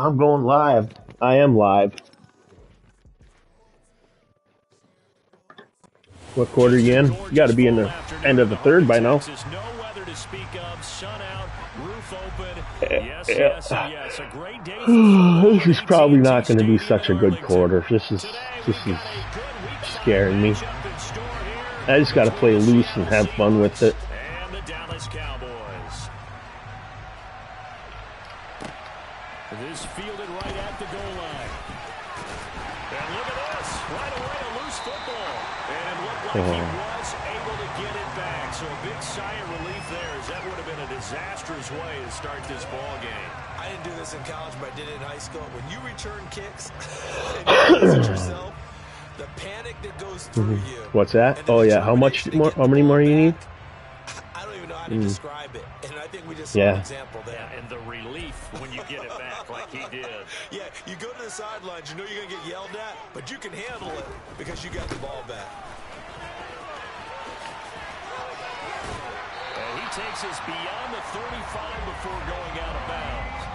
I'm going live. I am live. What quarter you in? You got to be in the end of the third by now. This is probably not going to be such a good quarter. This is scaring me. I just got to play loose and have fun with it. And the Dallas Cowboys. This fielded right at the goal line. And look at this. Right away, a loose football. And it looked like he was able to get it back. So a big sigh of relief there, as that would have been a disastrous way to start this ball game. I didn't do this in college, but I did it in high school. When you return kicks and you visit yourself, the panic that goes through you. What's that? Oh yeah, how many more you need? I don't even know how to describe it. And I think we just saw an example there. Yeah, and the relief when you get it back like he did. Yeah, you go to the sidelines, you know you're going to get yelled at, but you can handle it because you got the ball back. And he takes us beyond the 35 before going out of bounds.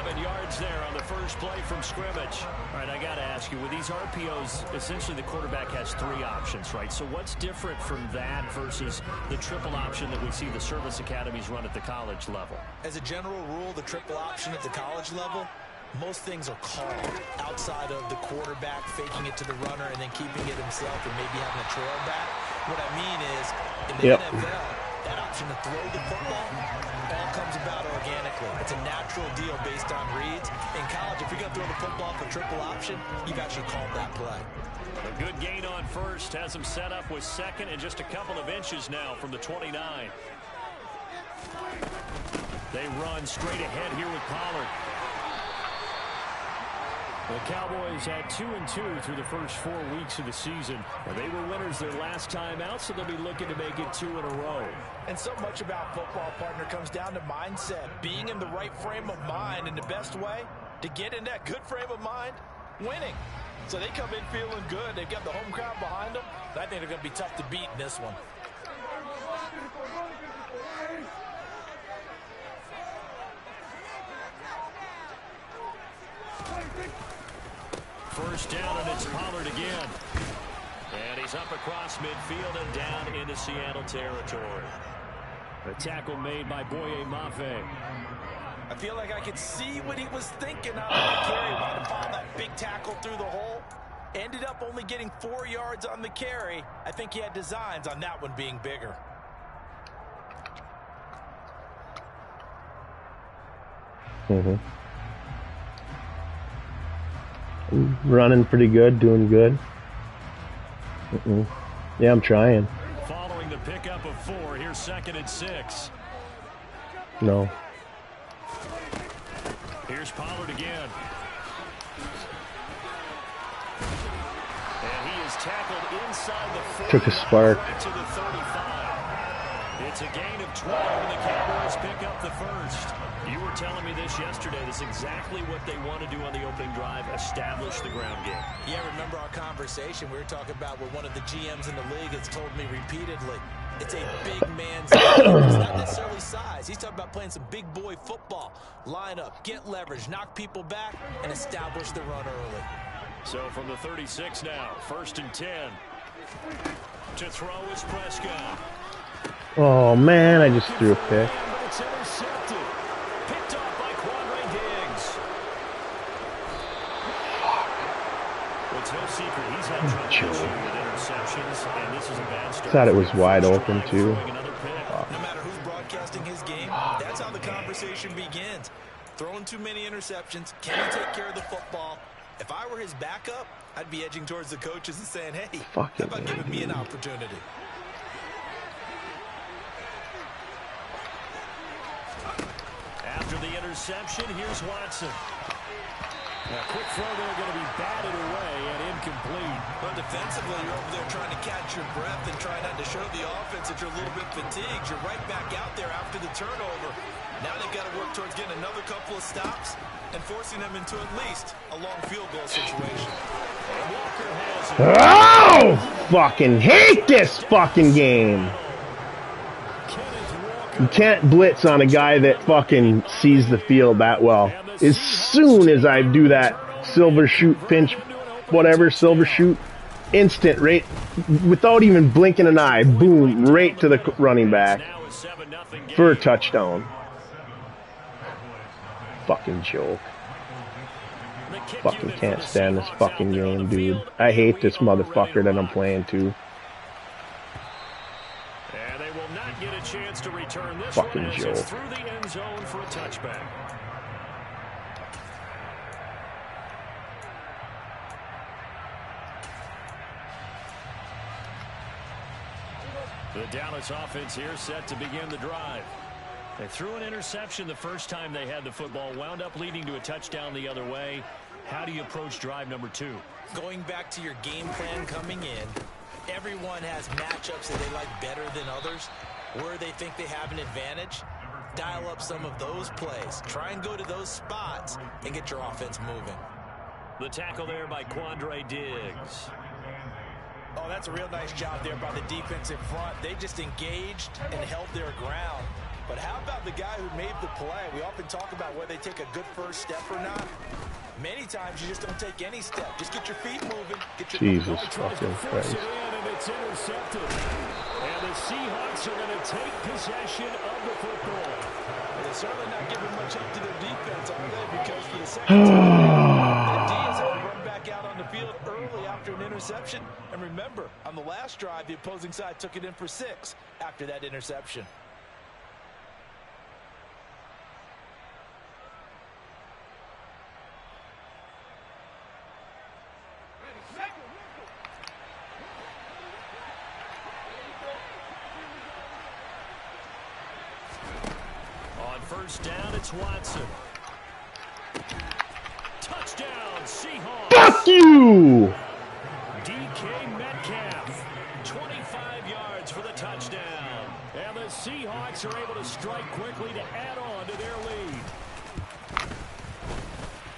11 yards there on the first play from scrimmage. All right, I got to ask you, with these RPOs, essentially the quarterback has three options, right? So what's different from that versus the triple option that we see the service academies run at the college level? As a general rule, the triple option at the college level, most things are called outside of the quarterback faking it to the runner and then keeping it himself and maybe having a trail back. What I mean is, in the NFL, that option to throw the football all comes about organically. It's a natural deal based on reads. In college, if you're going to throw the football for triple option, you've actually called that play. A good gain on first has him set up with second and just a couple of inches now from the 29. They run straight ahead here with Pollard. The Cowboys had 2-2 through the first 4 weeks of the season. They were winners their last time out, so they'll be looking to make it 2 in a row. And so much about football, partner, comes down to mindset. Being in the right frame of mind, and the best way to get in that good frame of mind, winning. So they come in feeling good. They've got the home crowd behind them. I think they're going to be tough to beat in this one. First down, and it's Pollard again. And he's up across midfield and down into Seattle territory. A tackle made by Boye Mafe. I feel like I could see what he was thinking on that carry. Wanted to follow that big tackle through the hole. Ended up only getting 4 yards on the carry. I think he had designs on that one being bigger. Running pretty good, doing good. Yeah, I'm trying. Following the pickup of 4, here's 2nd and 6. No. Here's Pollard again. And he is tackled inside the 40. Took a spark. Right to the 35. It's a gain of 12, and the Cowboys pick up the first. You were telling me this yesterday. This is exactly what they want to do on the opening drive, establish the ground game. Yeah, remember our conversation. We were talking about what one of the GMs in the league has told me repeatedly. It's a big man's game. It's not necessarily size. He's talking about playing some big boy football. Line up, get leverage, knock people back, and establish the run early. So from the 36 now, 1st and 10. To throw is Prescott. Oh, man, I just threw a pick. It's intercepted. Picked off by Quandre Diggs. Well, it's no secret he's had trouble with interceptions, and this is a bad start. Thought it was wide open, too. No matter who's broadcasting his game, that's how the conversation begins. Throwing too many interceptions, can he take care of the football? If I were his backup, I'd be edging towards the coaches and saying, hey, how about giving me an opportunity? After the interception, here's Watson. A quick throw there going to be batted away and incomplete. But defensively, you're over there trying to catch your breath and try not to show the offense that you're a little bit fatigued. You're right back out there after the turnover. Now they've got to work towards getting another couple of stops and forcing them into at least a long field goal situation. Walker has it. Oh! Fucking hate this fucking game. Kenneth Walker You can't blitz on a guy that fucking sees the field that well. As soon as I do that silver shoot pinch, whatever, silver shoot, instant, right, without even blinking an eye, boom, right to the running back for a touchdown. Fucking joke. Fucking can't stand this fucking game, dude. I hate this motherfucker that I'm playing to. And they will not get a chance to return this fucking joke. Through the end zone for a touchback. The Dallas offense here set to begin the drive. They threw an interception the first time they had the football, wound up leading to a touchdown the other way. How do you approach drive number 2? Going back to your game plan coming in, everyone has matchups that they like better than others, where they think they have an advantage. Dial up some of those plays. Try and go to those spots and get your offense moving. The tackle there by Quandre Diggs. Oh, that's a real nice job there by the defensive front. They just engaged and held their ground. But how about the guy who made the play? We often talk about whether they take a good first step or not. Many times you just don't take any step. Just get your feet moving. Get your Jesus fucking Christ. And it's intercepted. And the Seahawks are going to take possession of the football. They're certainly not giving much up to their defense, are they? Because for the second time, the D has had to run back out on the field early after an interception. And remember, on the last drive, the opposing side took it in for 6 after that interception. First down, it's Watson. Touchdown, Seahawks. Fuck you! DK Metcalf, 25 yards for the touchdown. And the Seahawks are able to strike quickly to add on to their lead.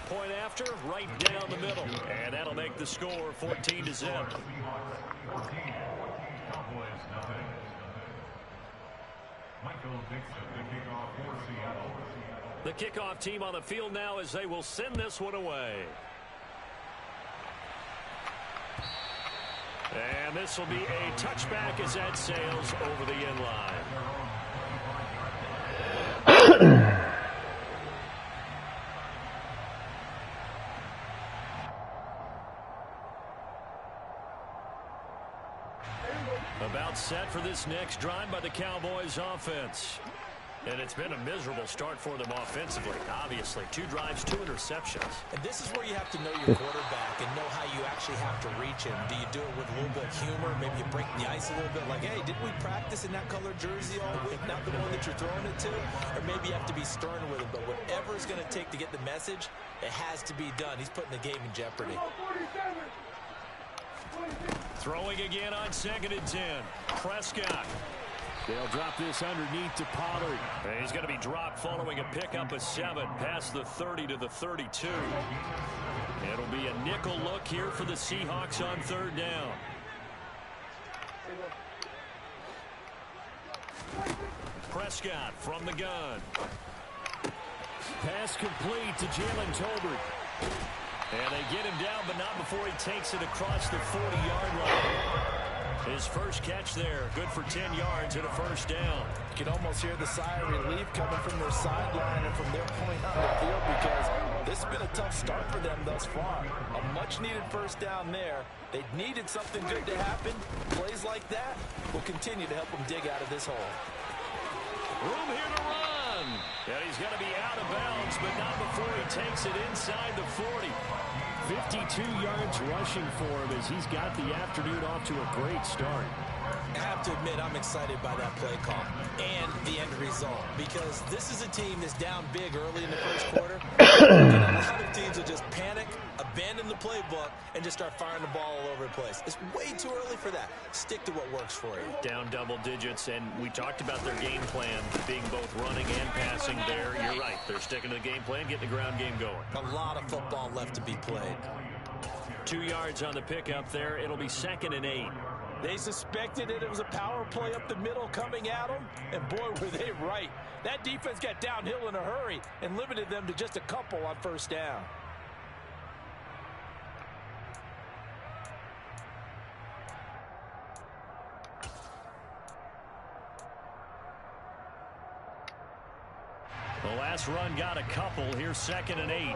Point after, right down the middle. And that'll make the score 14-0. The kickoff team on the field now as they will send this one away. And this will be a touchback as that sails over the end line. About set for this next drive by the Cowboys offense. And it's been a miserable start for them offensively. Obviously, 2 drives, 2 interceptions. And this is where you have to know your quarterback and know how you actually have to reach him. Do you do it with a little bit of humor? Maybe you break the ice a little bit. Like, hey, didn't we practice in that colored jersey all week? Not the one that you're throwing it to? Or maybe you have to be stern with him. But whatever it's going to take to get the message, it has to be done. He's putting the game in jeopardy. Throwing again on 2nd and 10. Prescott. They'll drop this underneath to Pollard. And he's going to be dropped following a pickup of 7 past the 30 to the 32. It'll be a nickel look here for the Seahawks on 3rd down. Prescott from the gun. Pass complete to Jalen Tolbert. And they get him down, but not before he takes it across the 40-yard line. His first catch there, good for 10 yards and a first down. You can almost hear the sigh of relief coming from their sideline and from their point on the field because this has been a tough start for them thus far. A much-needed first down there. They needed something good to happen. Plays like that will continue to help them dig out of this hole. Room here to run. And he's going to be out of bounds, but not before he takes it inside the 40. 52 yards rushing for him as he's got the afternoon off to a great start. I have to admit, I'm excited by that play call and the end result because this is a team that's down big early in the first quarter. And a lot of teams will just panic, abandon the playbook, and just start firing the ball all over the place. It's way too early for that. Stick to what works for you. Down double digits, and we talked about their game plan being both running and passing there. You're right. They're sticking to the game plan, getting the ground game going. A lot of football left to be played. 2 yards on the pickup there. It'll be 2nd and 8. They suspected it was a power play up the middle coming at them, and boy, were they right. That defense got downhill in a hurry and limited them to just a couple on first down. The last run got a couple. Here's 2nd and 8.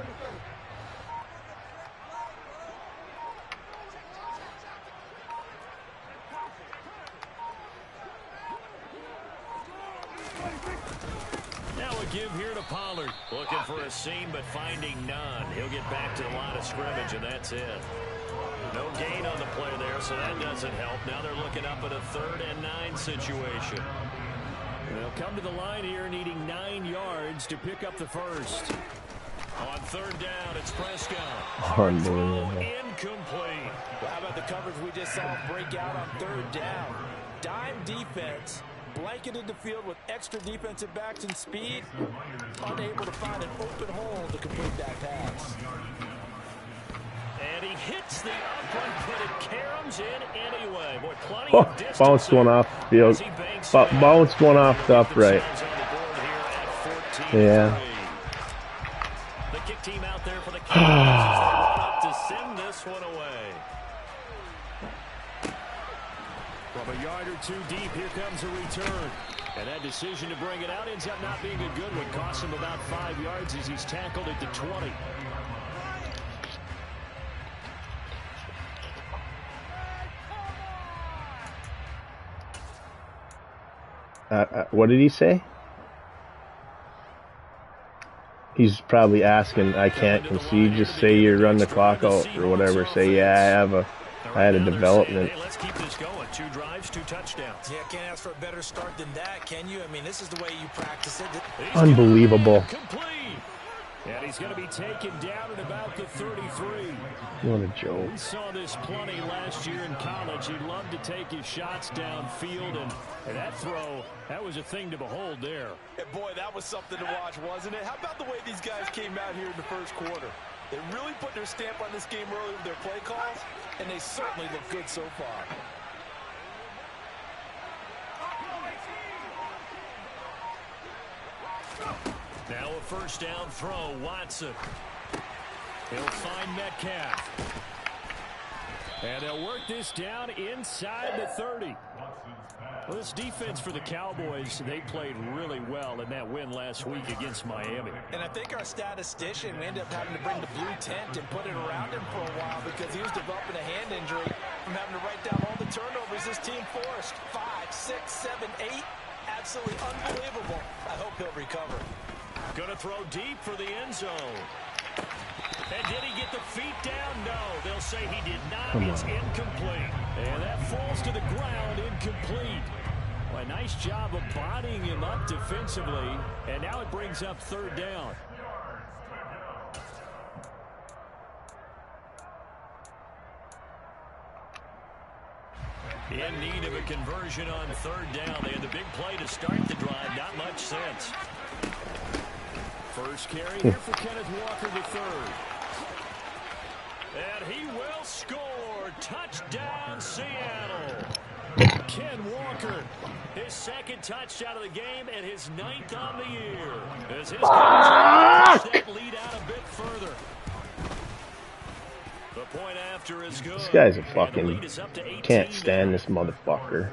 Now a give here to Pollard. Looking for a seam, but finding none. He'll get back to the line of scrimmage, and that's it. No gain on the play there, so that doesn't help. Now they're looking up at a 3rd and 9 situation. They'll come to the line here needing 9 yards to pick up the first. On 3rd down, it's Prescott. Unbelievable. Incomplete. Well, how about the coverage we just saw break out on 3rd down? Dime defense, blanketed the field with extra defensive backs and speed, unable to find an open hole to complete that pass. And he hits the up one, but it caroms in anyway. Boy, plenty of distance. Bounced one off the field. Bounced one off the upright. Yeah. The kick team out there for the Cowboys to send this one away. From a yard or two deep, here comes a return. And that decision to bring it out ends up not being a good one. Costs him about 5 yards as he's tackled at the 20. What did he say? He's probably asking, I can't concede, just say you run the clock out or whatever. Say, yeah, I had a development. Hey, let's keep this going. 2 drives, 2 touchdowns. Yeah, can't ask for a better start than that, can you? I mean, this is the way you practice it. Unbelievable. Complete. And he's going to be taken down at about the 33. What a joke. We saw this plenty last year in college. He loved to take his shots downfield, and that throw, that was a thing to behold there. And boy, that was something to watch, wasn't it? How about the way these guys came out here in the first quarter? They really put their stamp on this game early with their play calls, and they certainly look good so far. Now a first down throw, Watson. He'll find Metcalf. And they'll work this down inside the 30. Well, this defense for the Cowboys, they played really well in that win last week against Miami. And I think our statistician, we ended up having to bring the blue tent and put it around him for a while because he was developing a hand injury from having to write down all the turnovers this team forced. 5, 6, 7, 8. Absolutely unbelievable. I hope he'll recover. Going to throw deep for the end zone. And did he get the feet down? No, they'll say he did not. It's incomplete. And that falls to the ground, incomplete. Well, a nice job of bodying him up defensively. And now it brings up 3rd down. In need of a conversion on 3rd down. They had the big play to start the drive. Not much sense. First carry here for Kenneth Walker III. And he will score. Touchdown, Seattle. Ken Walker, his 2nd touchdown of the game and his 9th on the year. As his guys push that lead out a bit further. The point after is good. This guy's a fucking... Can't stand this motherfucker.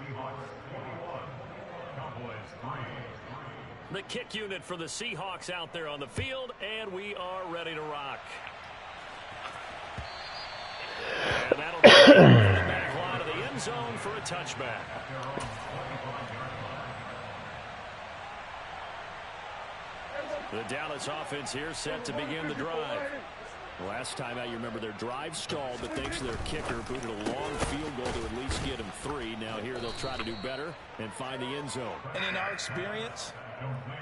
The kick unit for the Seahawks out there on the field, and we are ready to rock. And that'll be the back line of the end zone for a touchback. The Dallas offense here set to begin the drive. Last time out, you remember their drive stalled, but thanks to their kicker, booted a long field goal to at least get them 3. Now here they'll try to do better and find the end zone. And in our experience,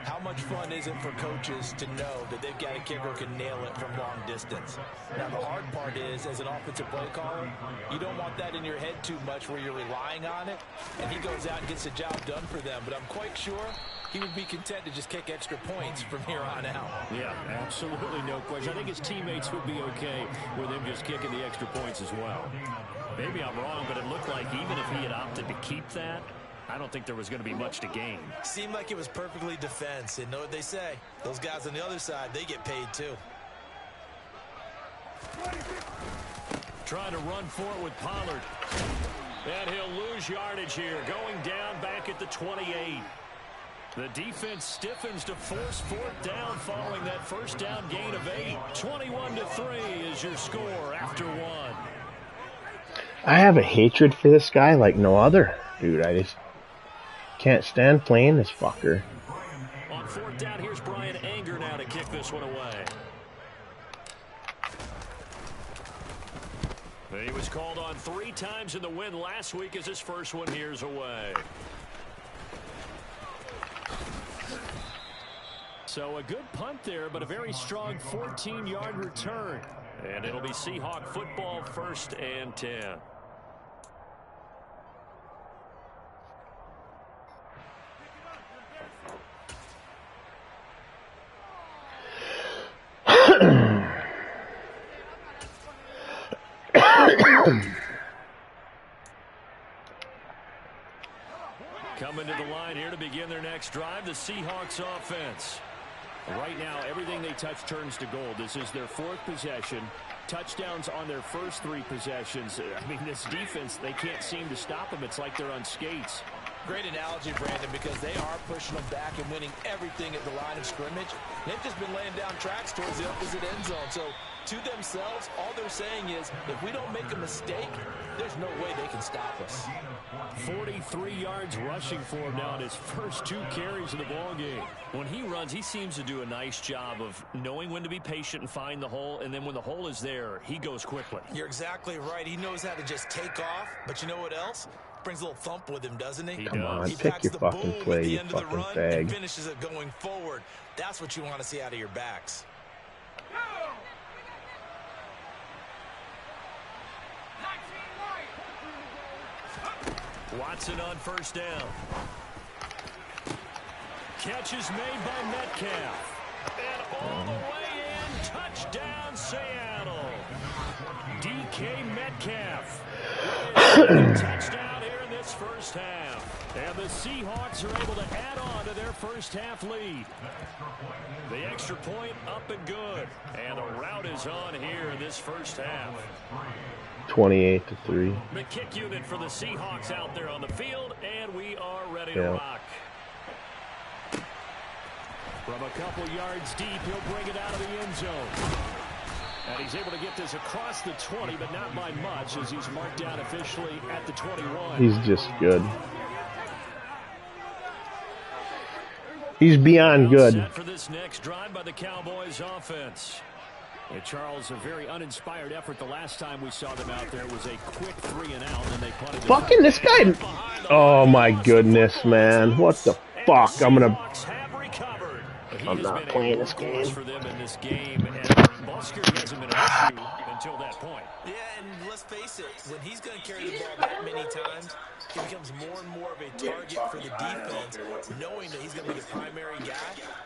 how much fun is it for coaches to know that they've got a kicker who can nail it from long distance? Now, the hard part is, as an offensive play caller, you don't want that in your head too much where you're relying on it, and he goes out and gets the job done for them. But I'm quite sure he would be content to just kick extra points from here on out. Yeah, absolutely no question. I think his teammates would be okay with him just kicking the extra points as well. Maybe I'm wrong, but it looked like even if he had opted to keep that, I don't think there was going to be much to gain. Seemed like it was perfectly defense. And know what they say? Those guys on the other side, they get paid too. Trying to run for it with Pollard. And he'll lose yardage here. Going down back at the 28. The defense stiffens to force fourth down following that first down gain of 8. 21-3 is your score after 1. I have a hatred for this guy like no other. Dude, I just can't stand playing this fucker. On fourth down, here's Brian Anger now to kick this one away. He was called on 3 times in the win last week as his first one here's away. So a good punt there, but a very strong 14-yard return. And it'll be Seahawk football, 1st and 10. Coming to the line here to begin their next drive, the Seahawks offense. Right now, everything they touch turns to gold. This is their 4th possession. Touchdowns on their first 3 possessions. I mean, this defense, they can't seem to stop them. It's like they're on skates. Great analogy, Brandon, because they are pushing them back and winning everything at the line of scrimmage. They've just been laying down tracks towards the opposite end zone. So, to themselves, all they're saying is, if we don't make a mistake, there's no way they can stop us. 43 yards rushing for him now in his first 2 carries of the ballgame. When he runs, he seems to do a nice job of knowing when to be patient and find the hole, and then when the hole is there, he goes quickly. You're exactly right. He knows how to just take off, but you know what else? Brings a little thump with him, doesn't he? Come on, he pick your fucking play, you fucking fag. And finishes it going forward. That's what you want to see out of your backs. Watson on first down. Catch is made by Metcalf. And all the way in, touchdown Seattle. DK Metcalf. Touchdown here in this first half. And the Seahawks are able to add on to their first half lead. The extra point up and good. And the route is on here in this first half. 28-3. The kick unit for the Seahawks out there on the field, and we are ready to rock. From a couple yards deep, he'll bring it out of the end zone. And he's able to get this across the 20, but not by much, as he's marked down officially at the 21. He's just good. He's beyond good. Set for this next drive by the Cowboys offense. And Charles, a very uninspired effort. The last time we saw them out there was a quick 3 and out, and they punted. Fucking this guy! Oh my goodness, man! What the fuck? I'm not playing this game. For them in this game, and Busker hasn't been an issue until that point. Yeah, and let's face it, when he's going to carry the ball that many times, he becomes more and more of a target for the defense, knowing that he's going to be the primary guy.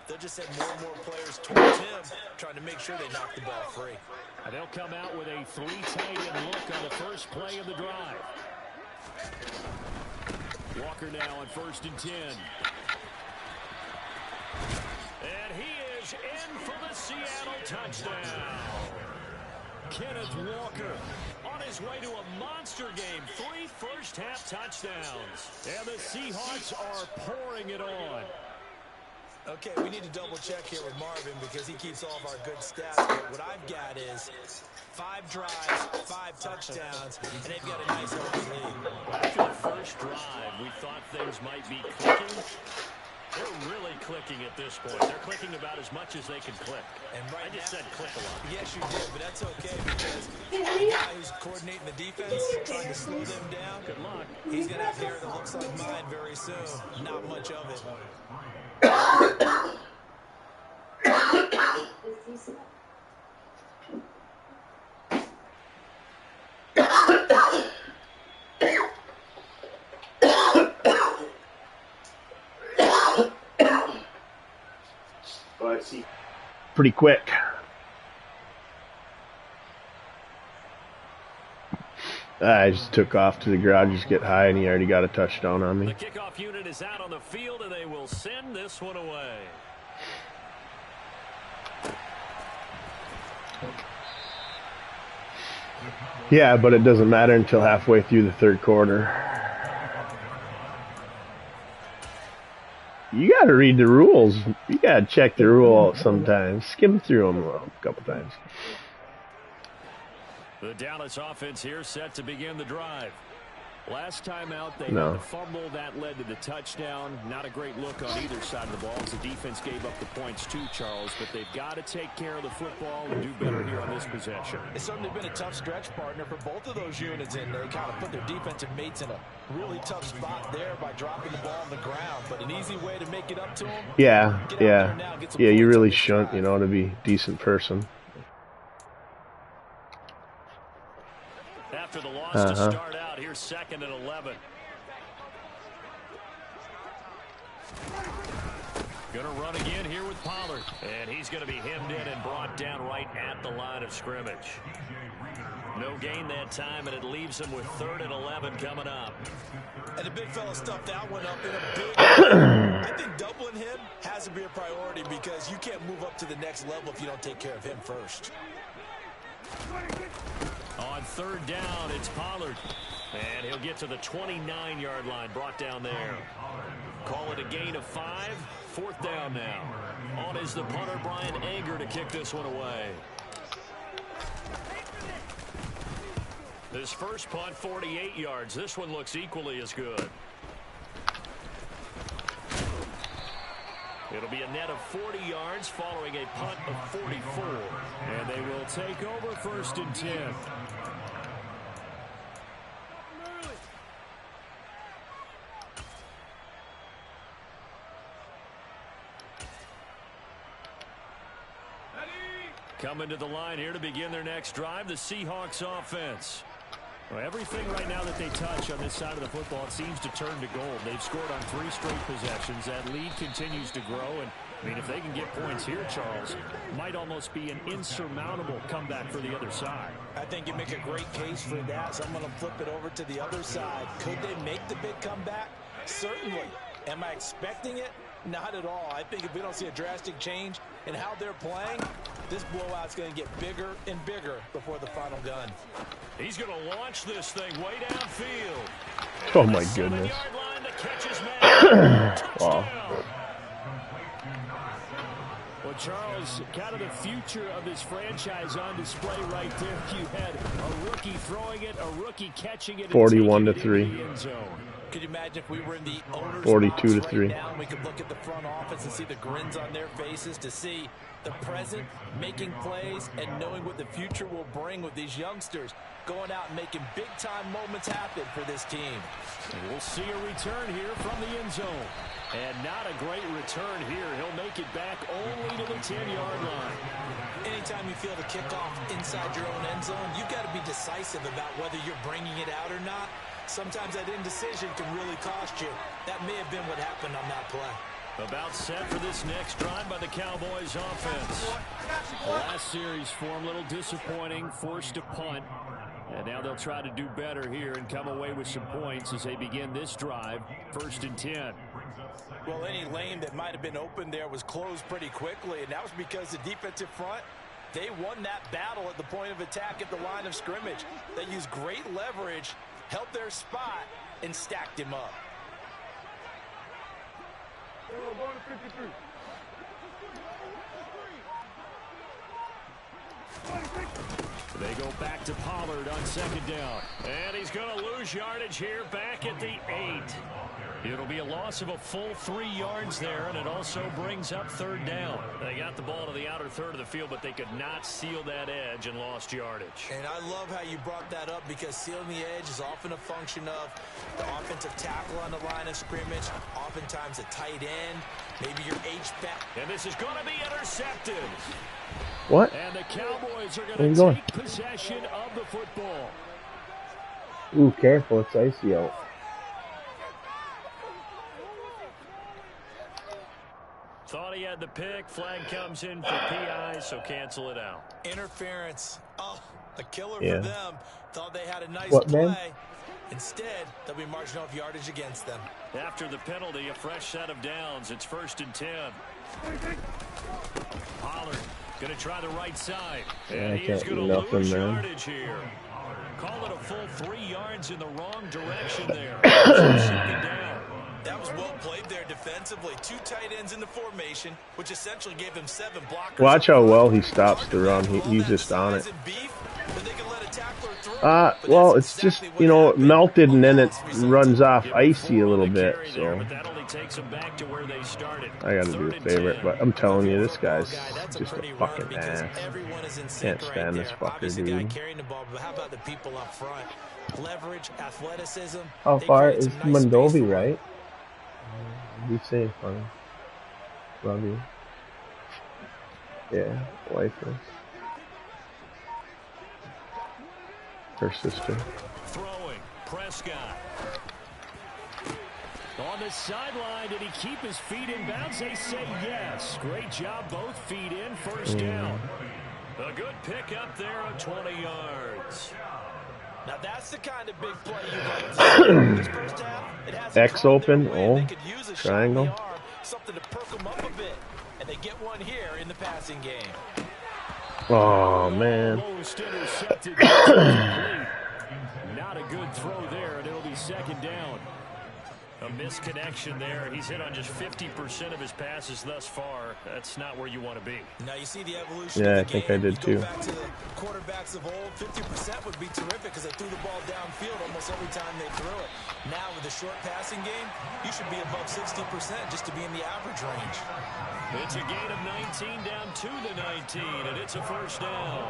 They'll just send more and more players towards him, trying to make sure they knock the ball free. And they'll come out with a 3 tight end look on the first play of the drive. Walker now on 1st and 10. And he is in for the Seattle touchdown. Kenneth Walker on his way to a monster game. 3 first-half touchdowns. And the Seahawks are pouring it on. Okay, we need to double-check here with Marvin because he keeps all of our good stats. But what I've got is 5 drives, 5 touchdowns, and they've got a nice early lead. After the first drive, we thought things might be clicking. They're really clicking at this point. They're clicking about as much as they can click. And right I just said click a lot. Yes, you did, but that's okay because the guy who's coordinating the defense, trying to slow them down, good luck. He's going to have hair that looks like mine very soon. Not much of it. Pretty quick. I just took off to the garage, just get high, and he already got a touchdown on The me. kickoff unit is out on the field, and they will send this one away. Yeah, but it doesn't matter until halfway through the third quarter. You gotta read the rules. You gotta check the rule out sometimes. Skim through them a couple times. The Dallas offense here set to begin the drive. Last time out, they had the fumble that led to the touchdown. Not a great look on either side of the ball as the defense gave up the points too, Charles. But they've got to take care of the football and do better here on this possession. It's certainly been a tough stretch, partner, for both of those units, and they kind of put their defensive mates in a really tough spot there by dropping the ball on the ground. But an easy way to make it up to them. Yeah. You really shouldn't, you know, to be a decent person. After the loss to start out, here's 2nd and 11. Going to run again here with Pollard. And he's going to be hemmed in and brought down right at the line of scrimmage. No gain that time, and it leaves him with 3rd and 11 coming up. And the big fella stuffed that one up in a big way. I think doubling him has to be a priority because you can't move up to the next level if you don't take care of him first. On 3rd down, it's Pollard. And he'll get to the 29-yard line, brought down there. Call it a gain of 5. 4th down now. On is the punter, Brian Anger, to kick this one away. This first punt, 48 yards. This one looks equally as good. It'll be a net of 40 yards following a punt of 44. And they will take over 1st and 10. Coming to the line here to begin their next drive, the Seahawks offense. Well, everything right now that they touch on this side of the football, it seems to turn to gold. They've scored on 3 straight possessions. That lead continues to grow. And, I mean, if they can get points here, Charles, might almost be an insurmountable comeback for the other side. I think you make a great case for that, so I'm going to flip it over to the other side. Could they make the big comeback? Certainly. Am I expecting it? Not at all. I think if we don't see a drastic change in how they're playing, this blowout's going to get bigger and bigger before the final gun. He's going to launch this thing way downfield. Oh, my goodness. Wow. Well, Charles, kind of the future of this franchise on display right there. You had a rookie throwing it, a rookie catching it. 41-3. Could you imagine if we were in the owner's 42-3. right now, we could look at the front office and see the grins on their faces, to see the present making plays and knowing what the future will bring with these youngsters going out and making big-time moments happen for this team. And we'll see a return here from the end zone. And not a great return here. He'll make it back only to the 10-yard line. Anytime you feel the kickoff inside your own end zone, you've got to be decisive about whether you're bringing it out or not. Sometimes that indecision can really cost you. That may have been what happened on that play. About set for this next drive by the Cowboys offense. The last series for them, a little disappointing, forced to punt. And now they'll try to do better here and come away with some points as they begin this drive, 1st and 10. Well, any lane that might have been open there was closed pretty quickly, and that was because the defensive front, they won that battle at the point of attack at the line of scrimmage. They used great leverage, held their spot, and stacked him up. They go back to Pollard on 2nd down. And he's going to lose yardage here back at the 8. It'll be a loss of a full 3 yards there, and it also brings up 3rd down. They got the ball to the outer third of the field, but they could not seal that edge and lost yardage. And I love how you brought that up, because sealing the edge is often a function of the offensive tackle on the line of scrimmage, oftentimes a tight end, maybe your H-back. And this is going to be intercepted. What? And the Cowboys are going to take possession of the football. Ooh, careful. It's icy out. Thought he had the pick. Flag comes in for PI, so cancel it out. Interference. Oh, A killer Yeah. for them. Thought they had a nice What, play. man? Instead, they'll be marginal of yardage against them. After the penalty, a fresh set of downs. It's 1st and 10. Pollard going to try the right side. And he is going to lose yardage here. Call it a full 3 yards in the wrong direction there. 2nd down. That was well played there defensively. 2 tight ends in the formation, which essentially gave him 7 blockers. Watch how well he stops the run. He's just on it. Well, it's just, you know, melted and then it runs off icy a little bit, so I gotta do a favorite, but I'm telling you, this guy's just a fucking ass. Can't stand this fucker, dude. How about the people up front? Leverage, athleticism. How far is Mondovi, right? Be safe, honey. Love you. Yeah, lifeless. Her sister. Throwing, Prescott. On the sideline, did he keep his feet in bounds? They say yes. Great job, both feet in, 1st down. A good pick up there on 20 yards. Now that's the kind of big play you like to see. This first half, it has X open, oh, triangle. Something to perk them up a bit. And they get one here in the passing game. Oh, man. Not a good throw there, and it'll be 2nd down. A misconnection there. He's hit on just 50% of his passes thus far. That's not where you want to be. Now you see the evolution Yeah, of the I think game. I did too. Go back to the quarterbacks of old, 50% would be terrific because they threw the ball downfield almost every time they threw it. Now with the short passing game, you should be above 60% just to be in the average range. It's a gain of 19 down to the 19, and it's a 1st down.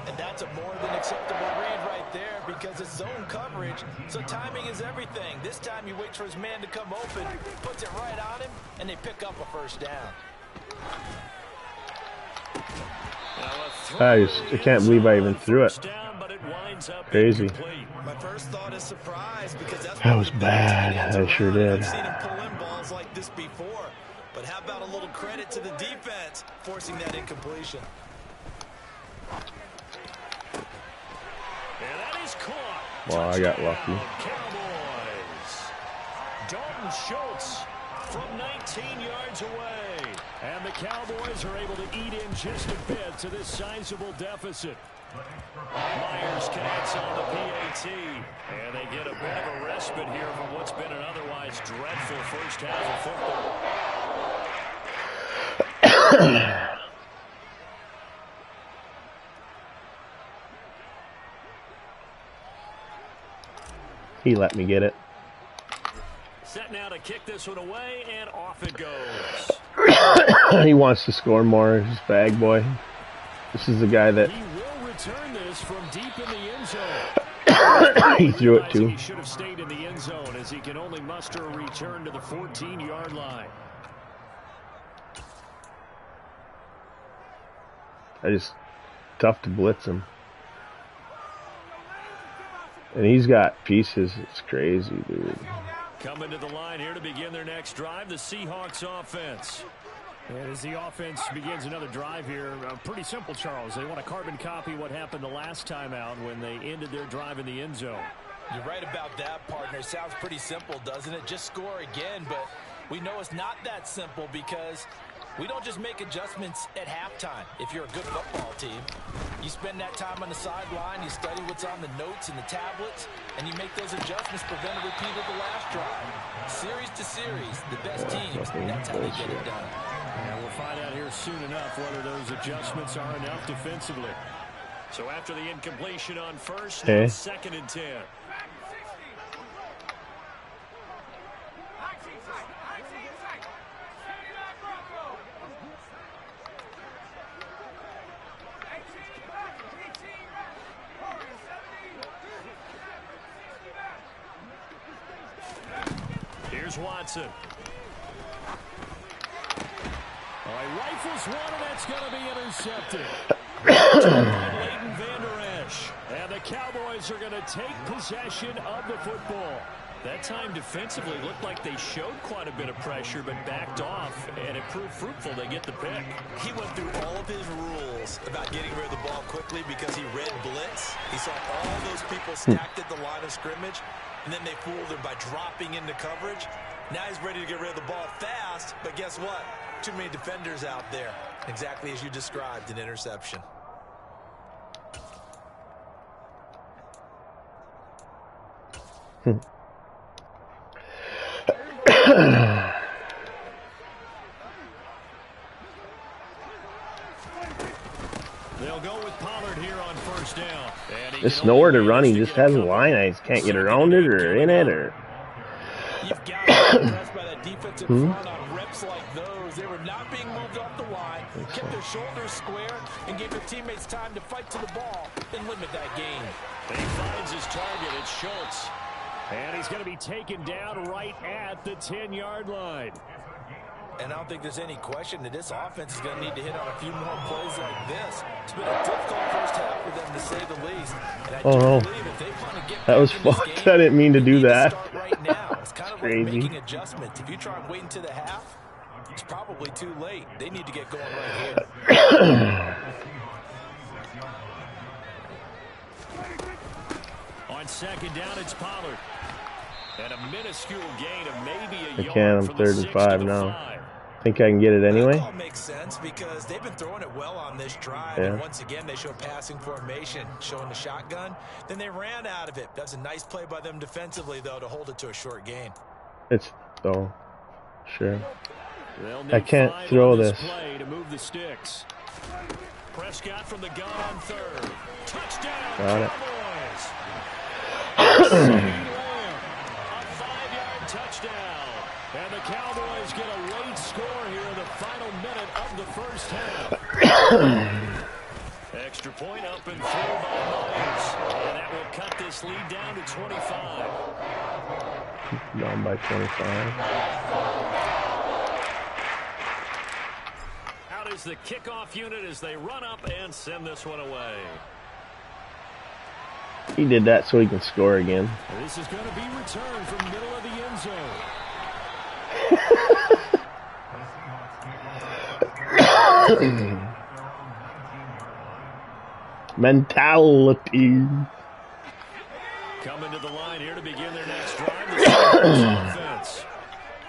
And that's a more than acceptable read right there because it's zone coverage, so timing is everything. This time he waits for his man to come open, puts it right on him, and they pick up a 1st down. I can't believe I even threw it. Crazy. My first thought is surprise because that's that was bad. I sure did. I've seen him pull in balls like this before. But how about a little credit to the defense forcing that incompletion? And that is caught. Well, I got lucky. Cowboys. Dalton Schultz from 19 yards away. And the Cowboys are able to eat in just a bit to this sizable deficit. Myers connects on the PAT. And they get a bit of a respite here from what's been an otherwise dreadful first half of football. He let me get it. Set now to kick this one away, and off it goes. He wants to score more. He's bag boy. This is the guy that he will return this from deep in the end zone. he threw it to. He should have stayed in the end zone as he can only muster a return to the 14-yard line. Tough to blitz him. And he's got pieces. It's crazy, dude. Coming to the line here to begin their next drive, the Seahawks offense. And as the offense begins another drive here, pretty simple, Charles. They want to carbon copy what happened the last time out when they ended their drive in the end zone. You're right about that, partner. Sounds pretty simple, doesn't it? Just score again, but we know it's not that simple because we don't just make adjustments at halftime if you're a good football team. You spend that time on the sideline, you study what's on the notes and the tablets, and you make those adjustments, prevent a repeat of the last drive. Series to series, the best teams, that's how they get it done. And we'll find out here soon enough whether those adjustments are enough defensively. So after the incompletion on first, now 2nd and 10. Here's Watson. He rifles one, and that's going to be intercepted. Leighton Vander Esch. And the Cowboys are going to take possession of the football. That time defensively looked like they showed quite a bit of pressure, but backed off, and it proved fruitful. They get the pick. He went through all of his rules about getting rid of the ball quickly because he read blitz. He saw all those people stacked at the line of scrimmage, and then they fooled him by dropping into coverage. Now he's ready to get rid of the ball fast, but guess what? Too many defenders out there. Exactly as you described, an interception. They'll go with Pollard here on first down. There's nowhere to run. He just has a line. I just can't get around it or in it or. You've got to be impressed by that defensive front on reps like those. They were not being moved off the line, kept their shoulders square, and gave their teammates time to fight to the ball and limit that gain. He finds his target. It's Schultz. And he's going to be taken down right at the 10-yard line. And I don't think there's any question that this offense is going to need to hit on a few more plays like this. It's been a difficult first half for them, to say the least. And I do believe if they want to get that was fucked. I didn't mean to do that. Right now. It's kind of crazy. Like making adjustments. If you try and wait until the half, it's probably too late. They need to get going right here. On second down, it's Pollard. And a minuscule gain of maybe a I yard. can. I'm 3rd and 5 now. Think I can get it anyway? That call makes sense because they've been throwing it well on this drive. Yeah. And once again, they show passing formation, showing the shotgun. Then they ran out of it. That's a nice play by them defensively, though, to hold it to a short gain. It's sure. I can't throw this. Play to move the sticks. Prescott from the gun on 3rd. Touchdown. Got it. A 5-yard touchdown. And the Cowboys get a late score here in the final minute of the first half. Extra point up and through by Myers. And that will cut this lead down to 25. Down by 25. Out is the kickoff unit as they run up and send this one away. He did that so he can score again. This is going to be returned from middle of the end zone. Mentality. Coming to the line here to begin their next drive. The offense.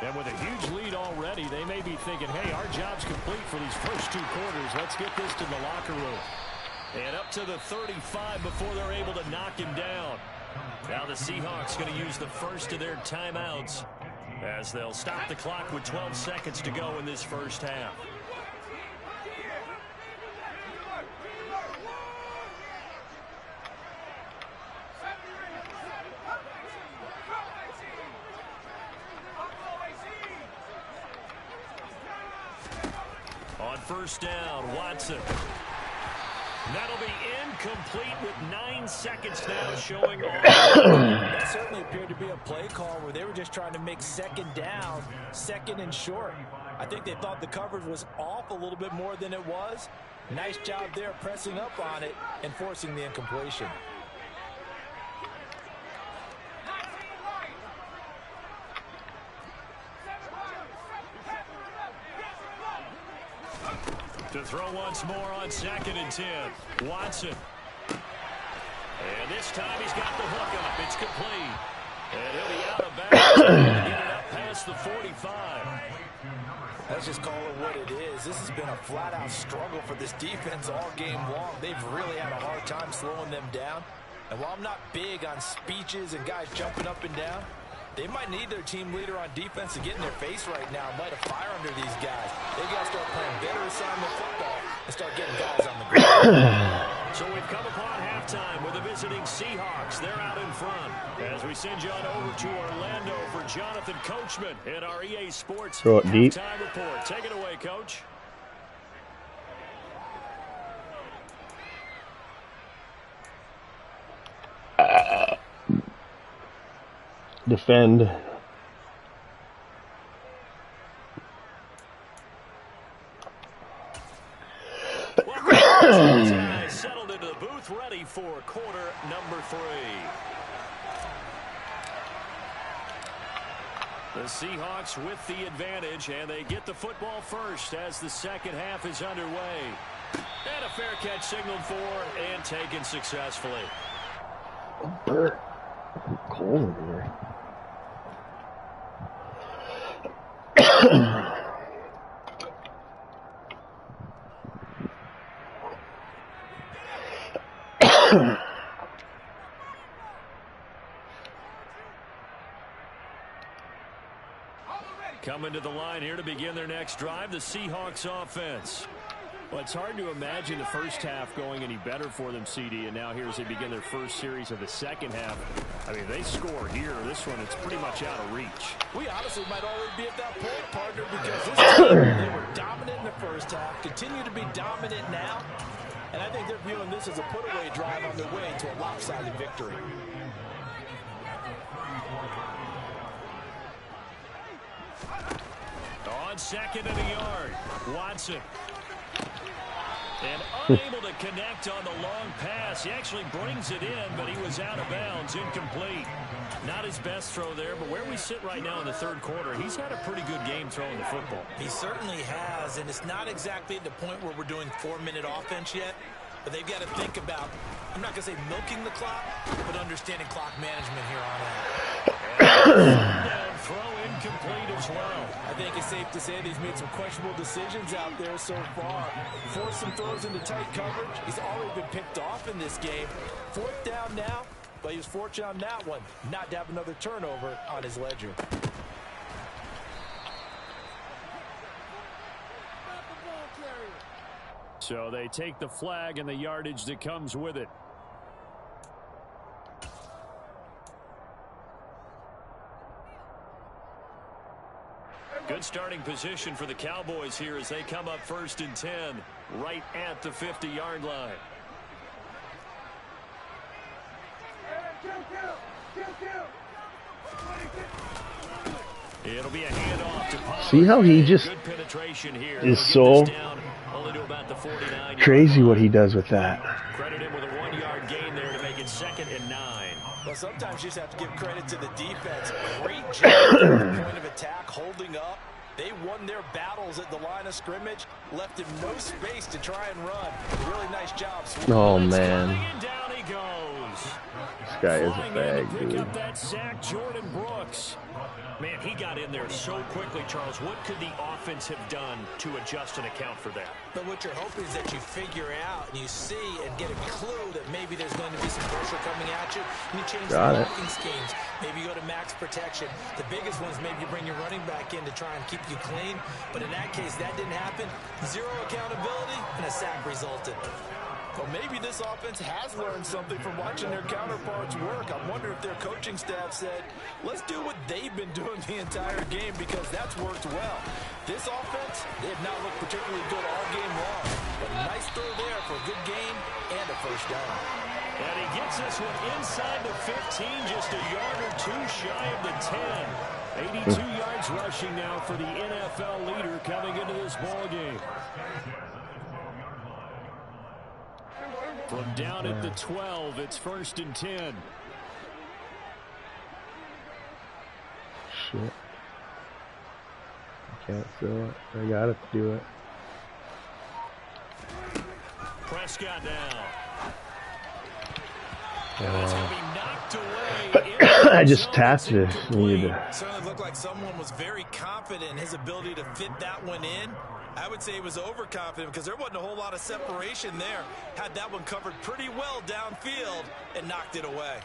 And with a huge lead already, they may be thinking, hey, our job's complete for these first 2 quarters. Let's get this to the locker room. And up to the 35 before they're able to knock him down. Now the Seahawks going to use the first of their timeouts as they'll stop the clock with 12 seconds to go in this first half. On first down, Watson. That'll be incomplete with 9 seconds now showing on. That certainly appeared to be a play call where they were just trying to make second down, second and short. I think they thought the coverage was off a little bit more than it was. Nice job there pressing up on it and forcing the incompletion. To throw once more on 2nd and 10. Watson. And this time he's got the hook up. It's complete. And he'll be out of bounds. Get it up past the 45. Let's just call it what it is. This has been a flat-out struggle for this defense all game long. They've really had a hard time slowing them down. And while I'm not big on speeches and guys jumping up and down, they might need their team leader on defense to get in their face right now and light a fire under these guys. They got to start playing better assignment football and start getting guys on the ground. So we've come upon halftime with the visiting Seahawks. They're out in front. As we send you on over to Orlando for Jonathan Coachman in our EA Sports Throw it deep. halftime report. Take it away, Coach. Defend. Settled into the booth, ready for quarter number 3. The Seahawks with the advantage, and they get the football first as the second half is underway. And a fair catch signaled for and taken successfully. Bert, cold in here. Coming to the line here to begin their next drive, the Seahawks offense. Well, it's hard to imagine the first half going any better for them, CD, and now here as they begin their first series of the second half. I mean, they score here. This one, it's pretty much out of reach. We honestly might already be at that point, partner, because this team, they were dominant in the first half, continue to be dominant now, and I think they're viewing this as a put-away drive on their way to a lopsided victory. On second and a yard, Watson. And unable to connect on the long pass. He actually brings it in, but he was out of bounds, incomplete. Not his best throw there, but where we sit right now in the third quarter, he's had a pretty good game throwing the football. He certainly has, and it's not exactly at the point where we're doing 4-minute offense yet, but they've got to think about, I'm not going to say milking the clock, but understanding clock management here on out. Throw incomplete as well. I think it's safe to say that he's made some questionable decisions out there so far. Forced some throws into tight coverage. He's already been picked off in this game. Fourth down now, but he was fortunate on that one, not to have another turnover on his ledger. So they take the flag and the yardage that comes with it. Good starting position for the Cowboys here as they come up 1st and 10, right at the 50-yard line. It'll be a handoff to Pollard. See how he just is so crazy what he does with that. Credit him with a 1-yard gain there to make it 2nd and 9. Well, sometimes you just have to give credit to the defense. Great job at the point of attack, holding up. They won their battles at the line of scrimmage, left him no space to try and run. Really nice job. Oh, man. Down he goes. This guy is a bag, dude. Up that sack, Jordan Brooks. Man, he got in there so quickly, Charles. What could the offense have done to adjust and account for that? But what you're hoping is that you figure out and you see and get a clue that maybe there's going to be some pressure coming at you. And you change the blocking schemes. Maybe you go to max protection. The biggest one is maybe you bring your running back in to try and keep you clean. But in that case, that didn't happen. Zero accountability, and a sack resulted. Well, maybe this offense has learned something from watching their counterparts work. I wonder if their coaching staff said, let's do what they've been doing the entire game because that's worked well. This offense, they have not looked particularly good all game long. But a nice throw there for a good gain and a first down. And he gets this one inside the 15, just a yard or two shy of the 10. 82 yards rushing now for the NFL leader coming into this ball game. From down at the 12, it's 1st and 10. Shit. I can't throw it. I gotta do it. Prescott now. I just tapped it. Certainly looked like someone was very confident in his ability to fit that one in. I would say he was overconfident because there wasn't a whole lot of separation there. Had that one covered pretty well downfield and knocked it away.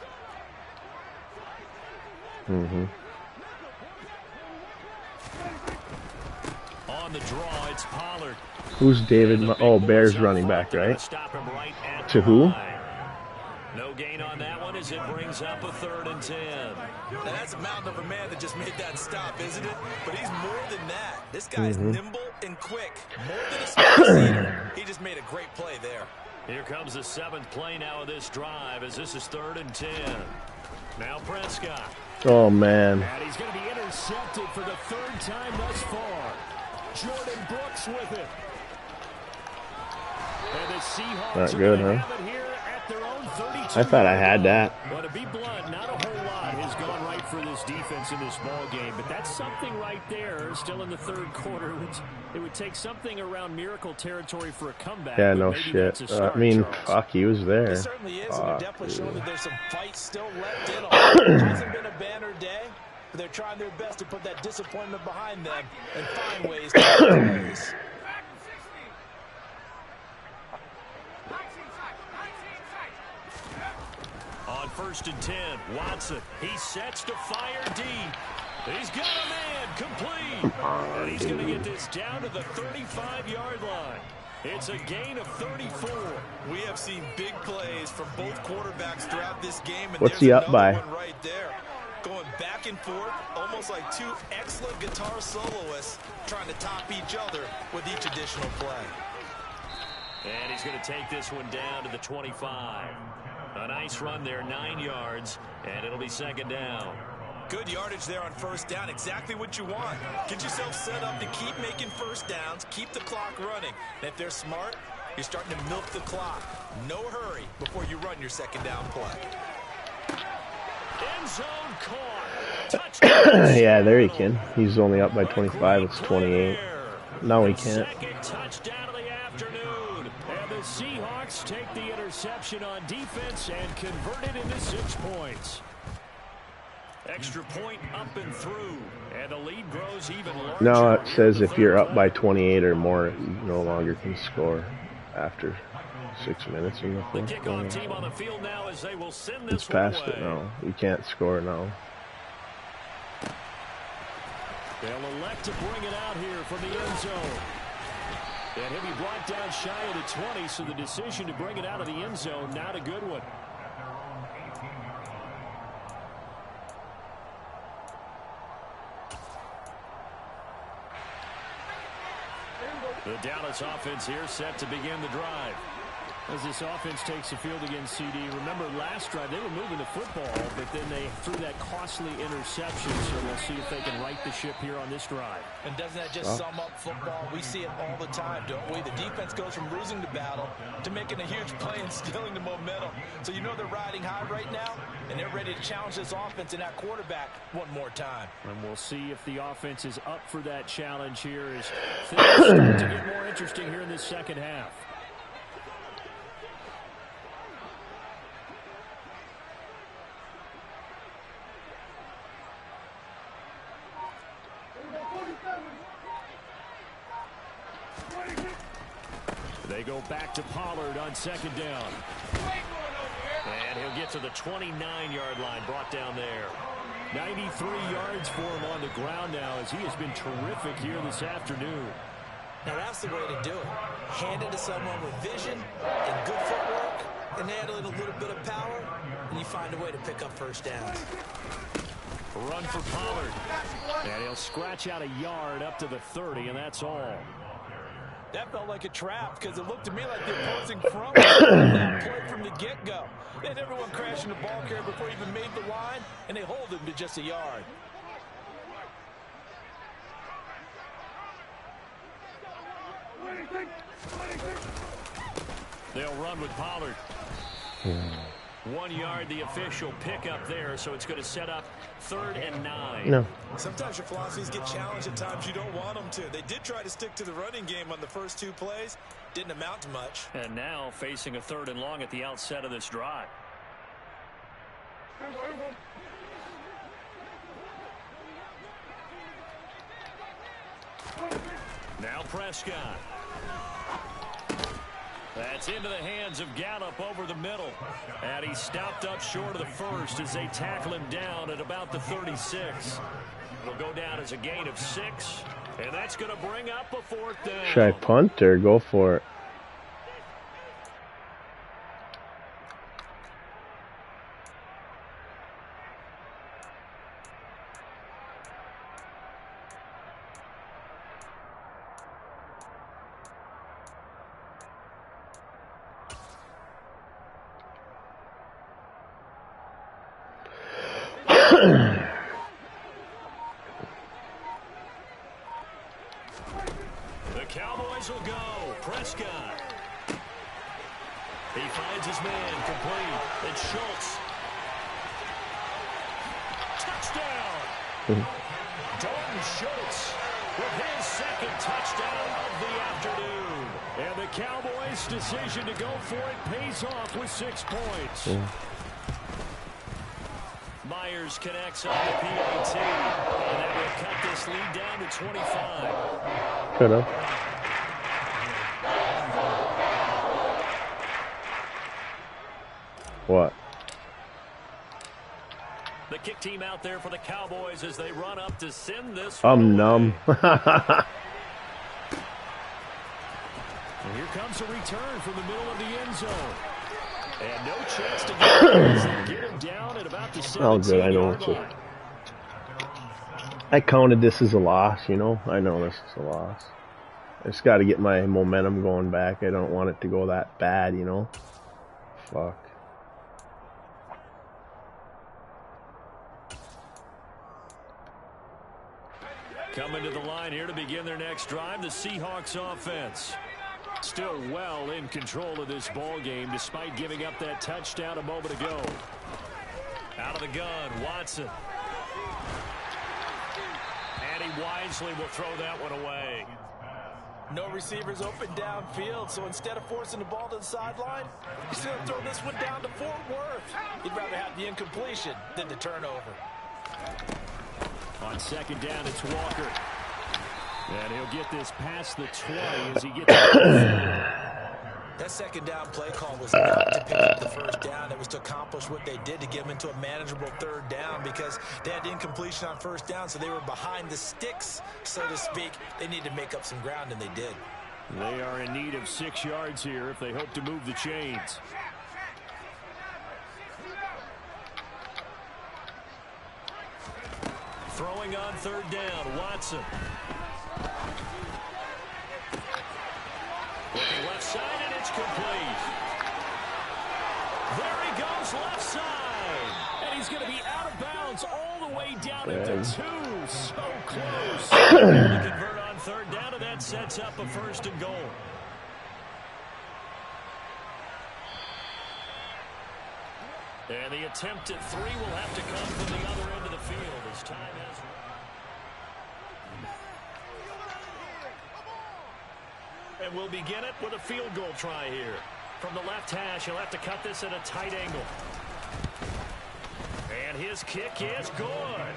On the draw, it's Pollard. Who's David? Oh, Bears running back, right? To who? No gain on that one as it brings up a 3rd and 10. Now that's a mountain of a man that just made that stop, isn't it? But he's more than that. This guy's nimble and quick. More than a space leader. He just made a great play there. Here comes the 7th play now of this drive as this is 3rd and 10. Now Prescott. Oh, man. And he's going to be intercepted for the 3rd time thus far. Jordan Brooks with it. And the Seahawks not good, huh? have it here at their own 32. I thought I had that. Well, to be blunt, not a whole lot has gone right for this defense. offense in this ball game, but that's something right there. Still in the third quarter, it would take something around miracle territory for a comeback. Yeah, no shit. Start, I mean, Charles. fuck, he was there. It certainly is, and they're definitely showing that there's some fight still left in them. It hasn't been a banner day, but they're trying their best to put that disappointment behind them and find ways to make plays. On 1st and 10, Watson. He sets to fire deep. He's got a man complete. And he's going to get this down to the 35-yard line. It's a gain of 34. We have seen big plays from both quarterbacks throughout this game. And what's he up by? one right there. Going back and forth, almost like two excellent guitar soloists trying to top each other with each additional play. And he's going to take this one down to the 25. A nice run there, 9 yards, and it'll be 2nd down. Good yardage there on 1st down, exactly what you want. Get yourself set up to keep making 1st downs, keep the clock running. And if they're smart, you're starting to milk the clock. No hurry before you run your 2nd down play. End zone caught. Touchdown. Yeah, there he can. He's only up by 25. It's 28. No, he can't. Second touchdown of the afternoon. And the Seahawks take the interception on defense and convert it into 6 points. Extra point up and through. And the lead grows even larger. No, it says if you're up by 28 or more, you no longer can score after 6 minutes in the The fourth kickoff quarter. team on the field now as they will send this It's past one it away. now. You can't score now. They'll elect to bring it out here from the end zone. And he'll be brought down shy of the 20, so the decision to bring it out of the end zone, not a good one. The Dallas offense here set to begin the drive. As this offense takes the field against CD, remember last drive they were moving the football, but then they threw that costly interception, so we'll see if they can right the ship here on this drive. And doesn't that just sum up football? We see it all the time, don't we? The defense goes from losing the battle to making a huge play and stealing the momentum. So you know they're riding high right now, and they're ready to challenge this offense and that quarterback one more time. And we'll see if the offense is up for that challenge here as things start to get more interesting here in this second half. They go back to Pollard on 2nd down. And he'll get to the 29-yard line, brought down there. 93 yards for him on the ground now as he has been terrific here this afternoon. Now that's the way to do it. Hand it to someone with vision and good footwork and handle it a little bit of power, and you find a way to pick up 1st downs. Run for Pollard. And he'll scratch out a yard up to the 30, and that's all. That felt like a trap because it looked to me like the opposing front was that play from the get-go. They had everyone crashing the ball carrier before he even made the line, and they hold him to just a yard. They'll run with Pollard. 1 yard, the official pickup there, so it's going to set up 3rd and 9. No. Sometimes your philosophies get challenged at times you don't want them to. They did try to stick to the running game on the first 2 plays. Didn't amount to much. And now facing a 3rd and long at the outset of this drive. Now Prescott. That's into the hands of Gallup over the middle. And he stopped up short of the first as they tackle him down at about the 36. It'll go down as a gain of 6. And that's going to bring up a 4th down. Should I punt or go for it? The Cowboys will go. Prescott. He finds his man complete. It's Schultz. Touchdown. Dalton Schultz with his second touchdown of the afternoon. And the Cowboys' decision to go for it pays off with 6 points. Myers connects on the PAT, and that will cut this lead down to 25. Could have. What? The kick team out there for the Cowboys as they run up to send this. I'm numb. And here comes a return from the middle of the end zone. And no chance to get him down at about the 17-yard line. I counted this as a loss, you know. I know this is a loss. I just got to get my momentum going back. I don't want it to go that bad, you know. Fuck. Coming to the line here to begin their next drive, the Seahawks offense. Still well in control of this ball game despite giving up that touchdown a moment ago. Out of the gun, Watson. And he wisely will throw that one away. No receivers open downfield, so instead of forcing the ball to the sideline, he's going to throw this one down to Fort Worth. He'd rather have the incompletion than the turnover. On second down, it's Walker. And he'll get this past the 20 as he gets That second down play call was not to pick up the first down. It was to accomplish what they did to get them into a manageable third down because they had incompletion on first down, so they were behind the sticks, so to speak. They needed to make up some ground, and they did. They are in need of 6 yards here if they hope to move the chains. Throwing on third down, Watson. Looking left side, and it's complete. There he goes, left side. And he's going to be out of bounds all the way down into 2. So close. To convert on third down, and that sets up a 1st and goal. And the attempt at 3 will have to come from the other end of the field as time has run. And we'll begin it with a field goal try here. From the left hash, he'll have to cut this at a tight angle. And his kick is good.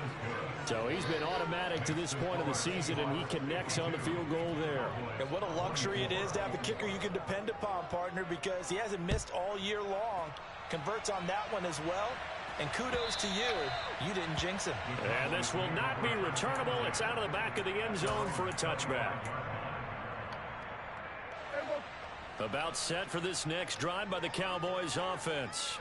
So he's been automatic to this point of the season, and he connects on the field goal there. And what a luxury it is to have a kicker you can depend upon, partner, because he hasn't missed all year long. Converts on that one as well. And kudos to you. You didn't jinx him. And this will not be returnable. It's out of the back of the end zone for a touchback. About set for this next drive by the Cowboys offense.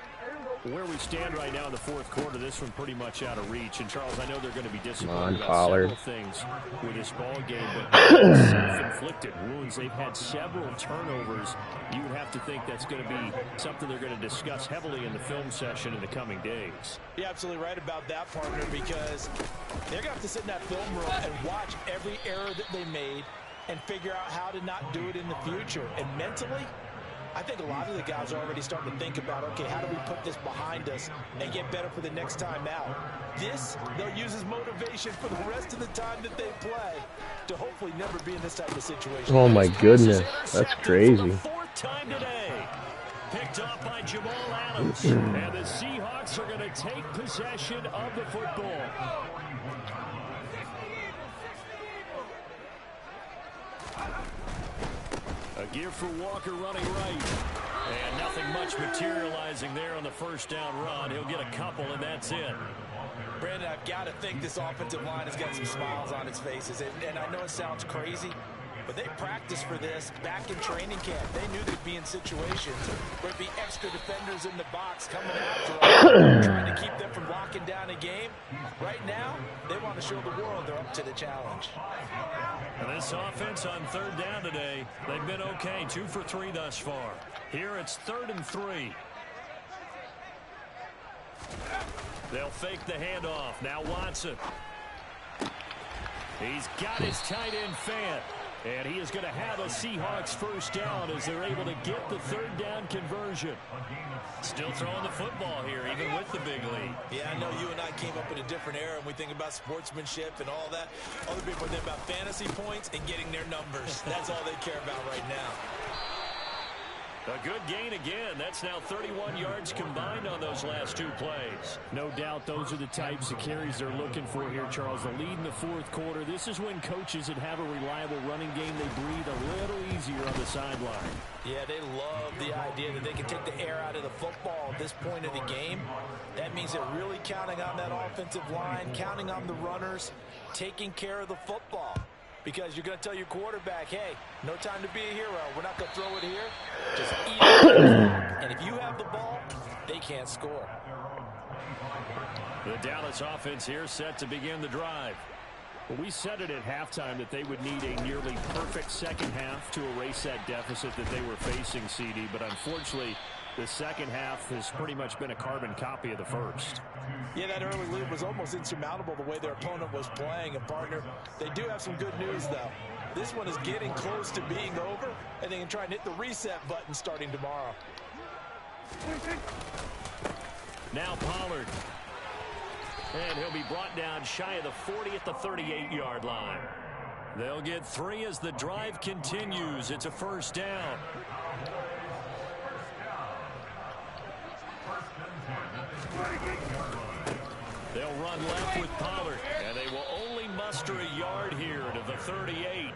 Where we stand right now in the 4th quarter, this one pretty much out of reach. And, Charles, I know they're going to be disappointed about several things with this ball game, but self-inflicted wounds. They've had several turnovers. You would have to think that's going to be something they're going to discuss heavily in the film session in the coming days. You're absolutely right about that, partner, because they're going to have to sit in that film room and watch every error that they made and figure out how to not do it in the future. And mentally, I think a lot of the guys are already starting to think about, okay, how do we put this behind us and get better for the next time out? This, they'll use as motivation for the rest of the time that they play to hopefully never be in this type of situation. Oh, my goodness. That's crazy. 4th time today. Picked up by Jamal Adams. And the Seahawks are going to take possession of the football. A gear for Walker running right. And nothing much materializing there on the 1st down run. He'll get a couple, and that's it. Brandon, I've got to think this offensive line has got some smiles on its faces. And I know it sounds crazy, but they practiced for this back in training camp. They knew they'd be in situations where there'd be extra defenders in the box coming after them, trying to keep them from locking down a game. Right now, they want to show the world they're up to the challenge. And this offense on 3rd down today, they've been okay. 2 for 3 thus far. Here it's 3rd and 3. They'll fake the handoff. Now Watson. He's got his tight end Fant. And he is going to have a Seahawks 1st down as they're able to get the 3rd down conversion. Still throwing the football here, even with the big lead. Yeah, I know you and I came up in a different era, and we think about sportsmanship and all that. Other people think about fantasy points and getting their numbers. That's all they care about right now. A good gain again. That's now 31 yards combined on those last 2 plays. No doubt those are the types of carries they're looking for here, Charles. The lead in the fourth quarter. This is when coaches that have a reliable running game, they breathe a little easier on the sideline. Yeah, they love the idea that they can take the air out of the football at this point of the game. That means they're really counting on that offensive line, counting on the runners, taking care of the football. Because you're going to tell your quarterback, hey, no time to be a hero. We're not going to throw it here. Just eat it. And if you have the ball, they can't score. The Dallas offense here set to begin the drive. Well, we said it at halftime that they would need a nearly perfect second half to erase that deficit that they were facing, CD. But unfortunately, the second half has pretty much been a carbon copy of the first. Yeah, that early lead was almost insurmountable the way their opponent was playing. And, partner, they do have some good news, though. This one is getting close to being over, and they can try and hit the reset button starting tomorrow. Now Pollard. And he'll be brought down shy of the 40 at the 38-yard line. They'll get 3 as the drive continues. It's a first down. They'll run left with Pollard, and they will only muster a yard here to the 38.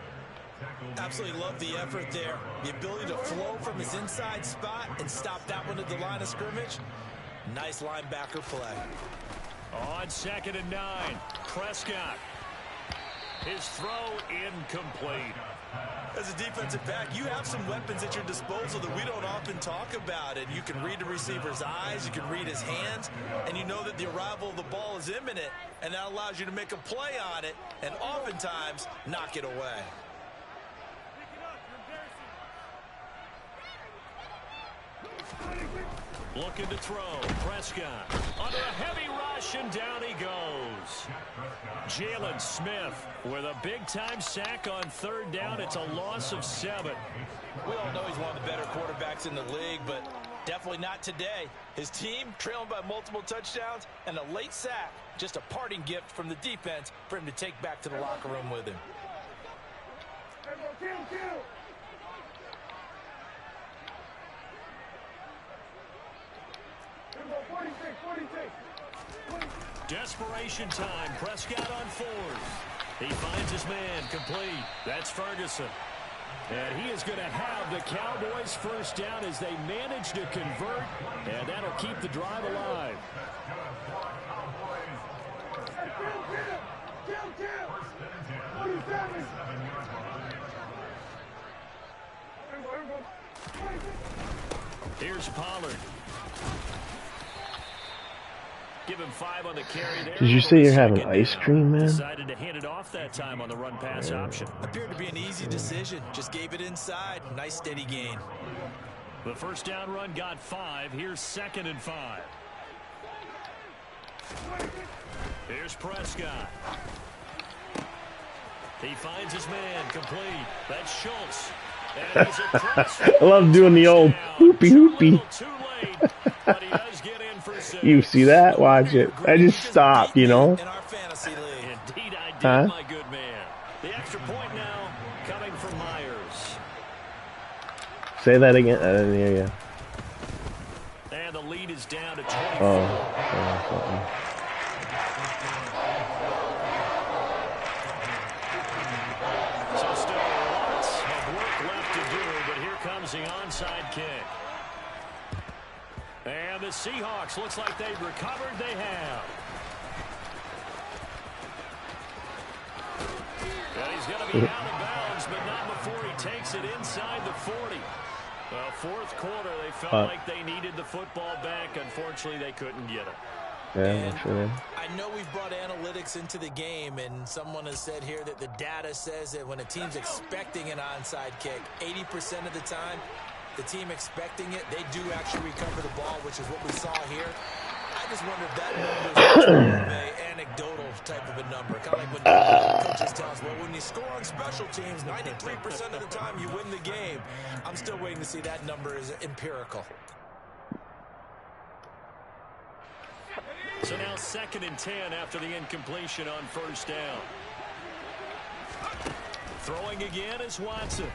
Absolutely love the effort there. The ability to flow from his inside spot and stop that one at the line of scrimmage. Nice linebacker play. On 2nd and 9, Prescott. His throw incomplete. As a defensive back, you have some weapons at your disposal that we don't often talk about. And you can read the receiver's eyes, you can read his hands, and you know that the arrival of the ball is imminent, and that allows you to make a play on it and oftentimes knock it away. Looking to throw. Prescott under a heavy rush, and down he goes. Jalen Smith with a big-time sack on 3rd down. It's a loss of 7. We all know he's one of the better quarterbacks in the league, but definitely not today. His team trailing by multiple touchdowns, and a late sack, just a parting gift from the defense for him to take back to the locker room with him. Desperation time. Prescott on 4th. He finds his man complete. That's Ferguson. And he is going to have the Cowboys first down as they manage to convert, and that'll keep the drive alive. Here's Pollard. Give him 5 on the carry there. Did you say you're having ice cream, man? Decided to hand it off that time on the run pass option. Appeared to be an easy decision. Just gave it inside. Nice steady gain. The first down run got 5. Here's 2nd and 5. Here's Prescott. He finds his man complete. That's Schultz. And he's across. I love doing the old hoopy hoopy. Too late, but he does get in for 6. You see that? Watch it. I just stopped, you know. In our fantasy league. Indeed I did, my good man. The extra point now coming from Myers. Say that again. I didn't hear you. And the lead is down to 24. Oh. So still lots of work left to do, but here comes the onside kick. And the Seahawks, looks like they've recovered. They have. And he's going to be out of bounds, but not before he takes it inside the 40. Well, fourth quarter, they felt like they needed the football back. Unfortunately, they couldn't get it. Yeah, I know we've brought analytics into the game, and someone has said here that the data says that when a team's expecting an onside kick, 80% of the time, the team expecting it, they do actually recover the ball, which is what we saw here. I just wonder if that number is more of an anecdotal type of a number. Kind of like when coaches tell us, well, when you score on special teams, 93% of the time you win the game. I'm still waiting to see that number is empirical. So now 2nd and 10 after the incompletion on 1st down. Throwing again is Watson.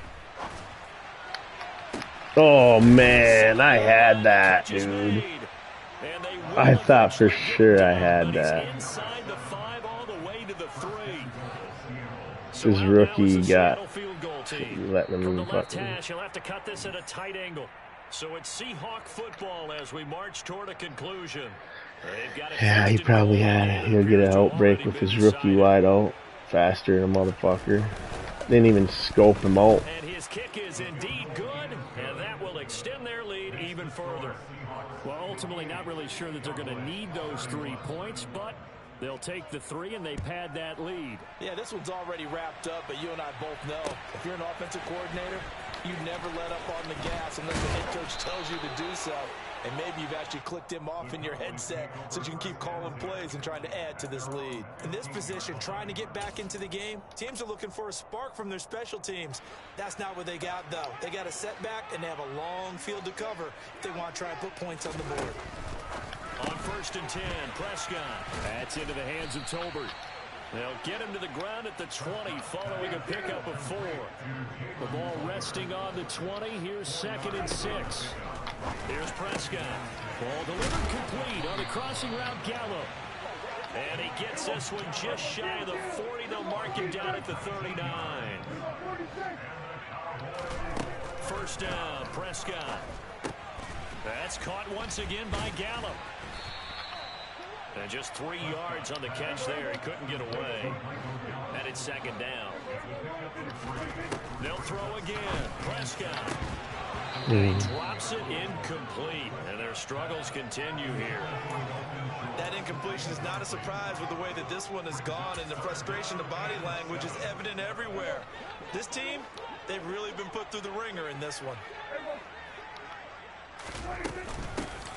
Oh, man, I had that, dude. I thought for sure I had that. His rookie got letting him fucking. He'll have to cut this at a tight angle. So it's Seahawk football as we march toward a conclusion. Yeah, he probably had it. He'll get an outbreak with his rookie wide out. Faster than a motherfucker. Didn't even scope him out. And his kick is indeed good, and that will extend their lead even further. Well, ultimately not really sure that they're going to need those 3 points, but they'll take the 3 and they pad that lead. Yeah, this one's already wrapped up, but you and I both know if you're an offensive coordinator, you never let up on the gas unless the head coach tells you to do so. And maybe you've actually clicked him off in your headset so you can keep calling plays and trying to add to this lead. In this position, trying to get back into the game, teams are looking for a spark from their special teams. That's not what they got, though. They got a setback, and they have a long field to cover if they want to try and put points on the board. On 1st and 10, Prescott. That's into the hands of Tolbert. They'll get him to the ground at the 20 following a pickup of 4. The ball resting on the 20. Here's 2nd and 6. Here's Prescott. Ball delivered complete on the crossing route, Gallup. And he gets this one just shy of the 40. They'll mark him down at the 39. 1st down, Prescott. That's caught once again by Gallup. And just 3 yards on the catch there. He couldn't get away. And it's 2nd down. They'll throw again. Prescott. He drops it incomplete. And their struggles continue here. That incompletion is not a surprise with the way that this one has gone, and the frustration, the body language is evident everywhere. This team, they've really been put through the ringer in this one.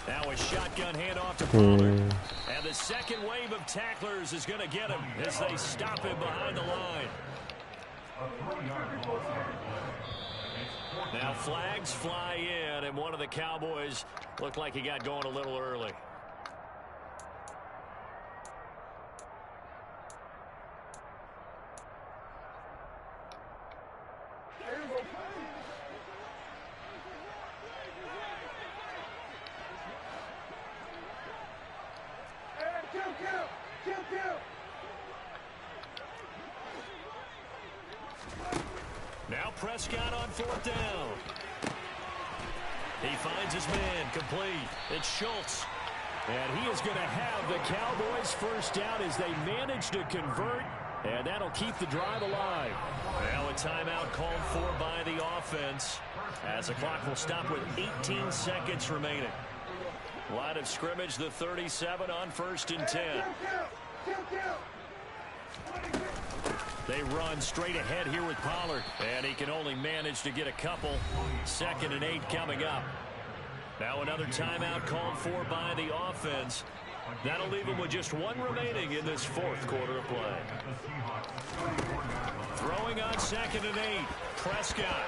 Now a shotgun handoff to Pollard. And the second wave of tacklers is going to get him as they stop him behind the line. Now flags fly in, and one of the Cowboys looked like he got going a little early. Now Prescott on 4th down. He finds his man complete. It's Schultz. And he is going to have the Cowboys 1st down as they manage to convert. And that'll keep the drive alive. Now a timeout called for by the offense as the clock will stop with 18 seconds remaining. Line of scrimmage, the 37 on 1st and 10. They run straight ahead here with Pollard. And he can only manage to get a couple. 2nd and 8 coming up. Now another timeout called for by the offense. That'll leave him with just 1 remaining in this 4th quarter of play. Throwing on 2nd and 8. Prescott.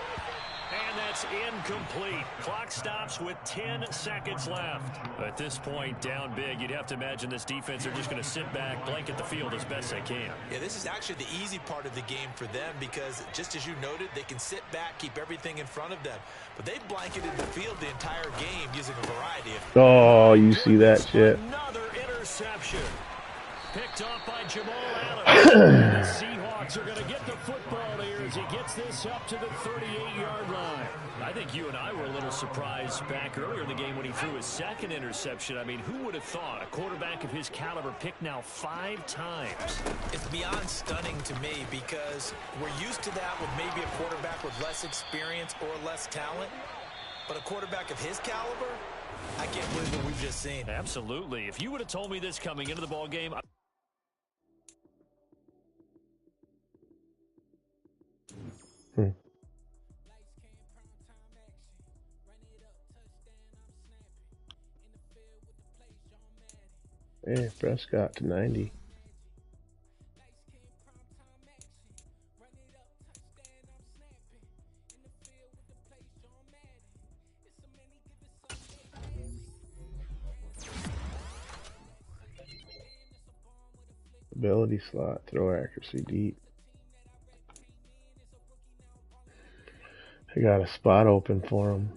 And that's incomplete. Clock stops with 10 seconds left. At this point, down big, you'd have to imagine this defense are just going to sit back, blanket the field as best they can. Yeah, this is actually the easy part of the game for them because, just as you noted, they can sit back, keep everything in front of them. But they've blanketed the field the entire game using a variety of... Oh, you see that shit. Another interception. Picked off by Jamal Adams. The Seahawks are going to get the football here as he gets this up to the 38-yard line. I think you and I were a little surprised back earlier in the game when he threw his 2nd interception. I mean, who would have thought a quarterback of his caliber picked now 5 times? It's beyond stunning to me because we're used to that with maybe a quarterback with less experience or less talent. But a quarterback of his caliber, I can't believe what we've just seen. Absolutely. If you would have told me this coming into the ball game, Hey, Prescott to 90. Ability slot, throw accuracy deep. I got a spot open for him.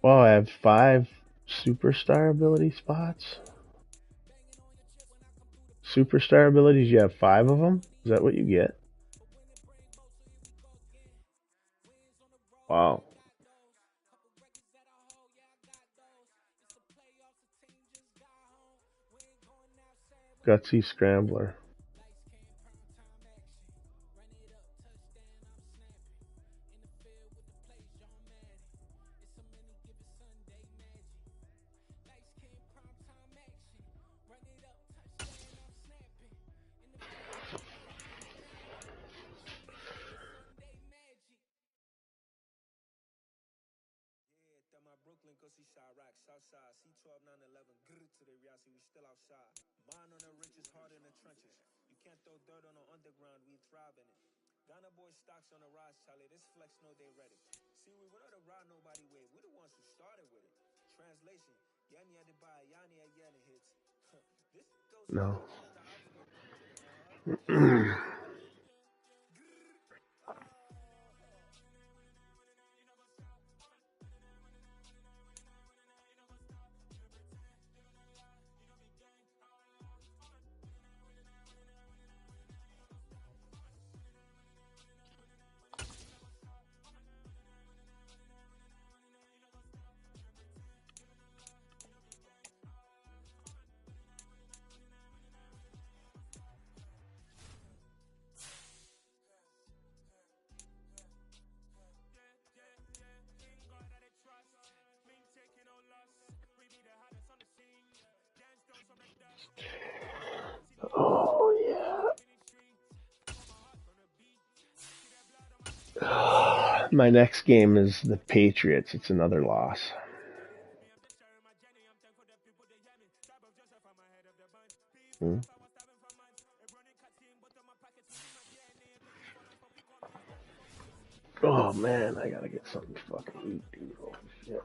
Well, I have 5 superstar ability spots. Superstar abilities, you have 5 of them? Is that what you get? Wow. Gutsy Scrambler. No. Oh, yeah. My next game is the Patriots. It's another loss. Oh, man, I gotta get something to fucking eat, dude. Oh, shit.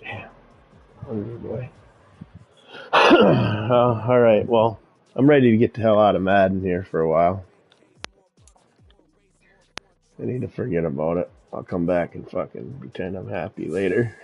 Damn. Hungry boy. All right, well, I'm ready to get the hell out of Madden here for a while. I need to forget about it. I'll come back and fucking pretend I'm happy later.